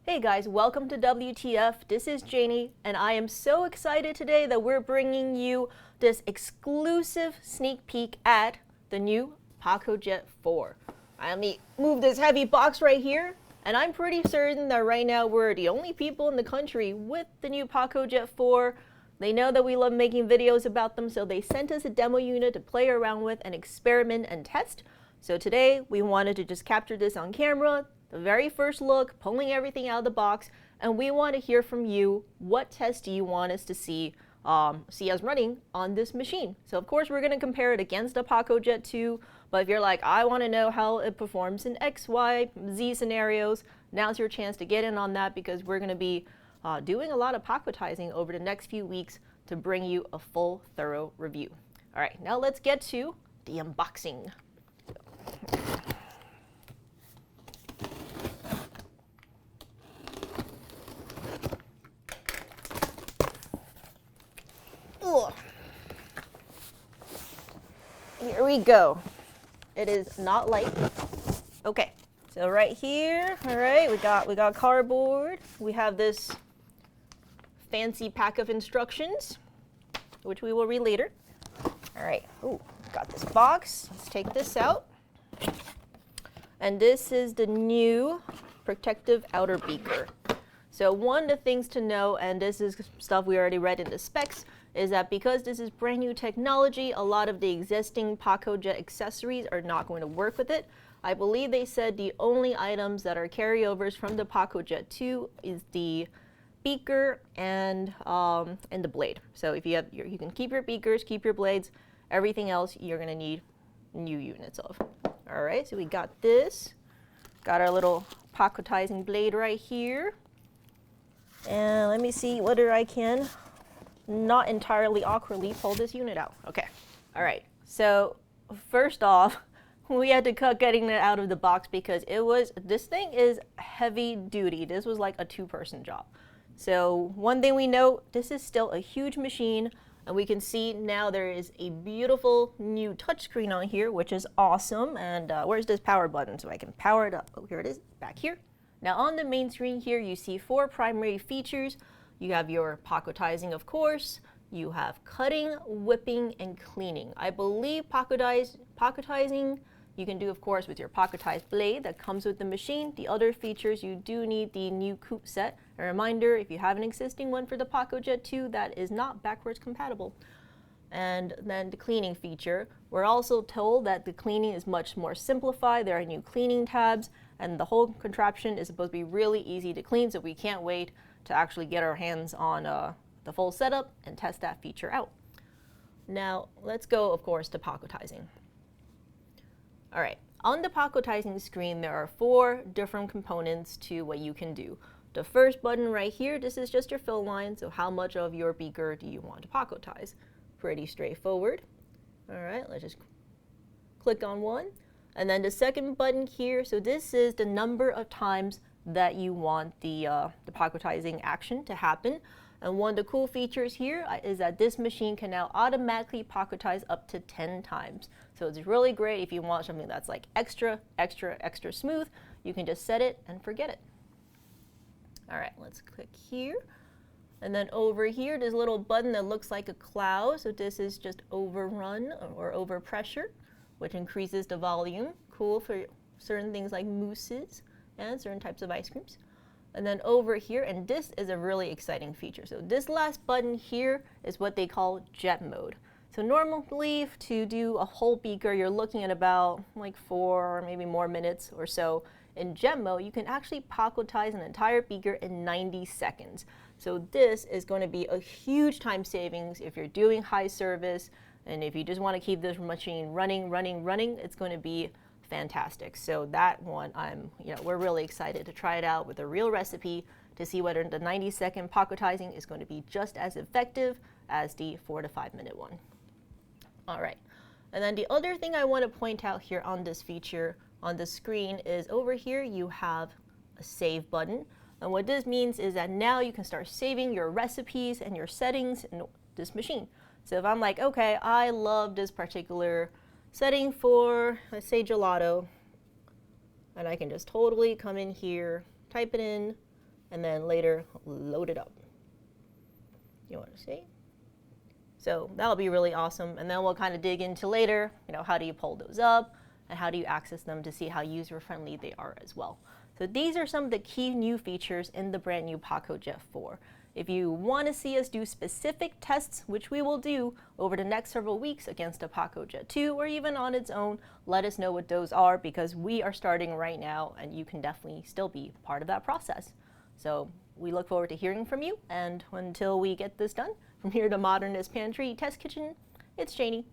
Hey guys, welcome to WTF. This is Janie, and I am so excited today that we're bringing you this exclusive sneak peek at the new Pacojet 4. Let me move this heavy box right here, and I'm pretty certain that right now we're the only people in the country with the new Pacojet 4. They know that we love making videos about them, so they sent us a demo unit to play around with and experiment and test. So today we wanted to just capture this on camera, the very first look, pulling everything out of the box, and we want to hear from you. What test do you want us to see us running on this machine? So of course we're going to compare it against the Pacojet 2, but if you're like, I want to know how it performs in X, Y, Z scenarios, now's your chance to get in on that, because we're going to be doing a lot of Pacotizing over the next few weeks to bring you a full, thorough review. All right, now let's get to the unboxing. Here we go. It is not light. Okay, so right here, all right, we got cardboard. We have this fancy pack of instructions, which we will read later. All right, got this box. Let's take this out. And this is the new protective outer beaker. So one of the things to know, and this is stuff we already read in the specs, is that because this is brand new technology, a lot of the existing Pacojet accessories are not going to work with it. I believe they said the only items that are carryovers from the Pacojet 2 is the beaker and the blade. So if you have you can keep your beakers, keep your blades. Everything else you're going to need new units of. All right, so we got this. Got our little Pacotizing blade right here. And let me see whether I can not entirely awkwardly pull this unit out. Okay. All right. So first off, we had to cut getting it out of the box because this thing is heavy duty. This was like a two-person job. So one thing we know, this is still a huge machine, and we can see now there is a beautiful new touchscreen on here, which is awesome. And where's this power button so I can power it up? Oh, here it is, back here. Now on the main screen here, you see 4 primary features. You have your Pacotizing, of course. You have cutting, whipping, and cleaning. I believe Pacotizing you can do, of course, with your Pacotized blade that comes with the machine. The other features, you do need the new coupe set. A reminder, if you have an existing one for the Pacojet 2, that is not backwards compatible. And then the cleaning feature. We're also told that the cleaning is much more simplified. There are new cleaning tabs, and the whole contraption is supposed to be really easy to clean, so we can't wait to actually get our hands on the full setup and test that feature out. Now, let's go, of course, to Pacotizing. All right, on the Pacotizing screen, there are 4 different components to what you can do. The first button right here, this is just your fill line, so how much of your beaker do you want to Pacotize? Pretty straightforward. All right, let's just click on one. And then the second button here, so this is the number of times that you want the Pacotizing action to happen. And one of the cool features here is that this machine can now automatically Pacotize up to 10 times. So it's really great if you want something that's like extra smooth. You can just set it and forget it. All right, let's click here. And then over here, there's a little button that looks like a cloud. So this is just overrun or overpressure, which increases the volume. Cool for certain things like mousses and certain types of ice creams. And then over here, and this is a really exciting feature. So this last button here is what they call jet mode. So normally to do a whole beaker, you're looking at about like 4 or maybe more minutes or so. In jet mode, you can actually Pacotize an entire beaker in 90 seconds. So this is going to be a huge time savings if you're doing high service, and if you just want to keep this machine running, it's going to be fantastic. So that one, we're really excited to try it out with a real recipe to see whether the 90-second Pacotizing is going to be just as effective as the 4 to 5 minute one. All right, and then the other thing I want to point out here on this feature on the screen is over here you have a save button. And what this means is that now you can start saving your recipes and your settings in this machine. So if I'm like, okay, I love this particular setting for, let's say, gelato, and I can just totally come in here, type it in, and then later load it up. You want to see? So that'll be really awesome. And then we'll kind of dig into later, how do you pull those up and how do you access them to see how user-friendly they are as well. So these are some of the key new features in the brand new Pacojet 4. If you want to see us do specific tests, which we will do over the next several weeks against a Pacojet 2 or even on its own, let us know what those are, because we are starting right now and you can definitely still be part of that process. So we look forward to hearing from you, and until we get this done, from here to Modernist Pantry Test Kitchen, it's Janie.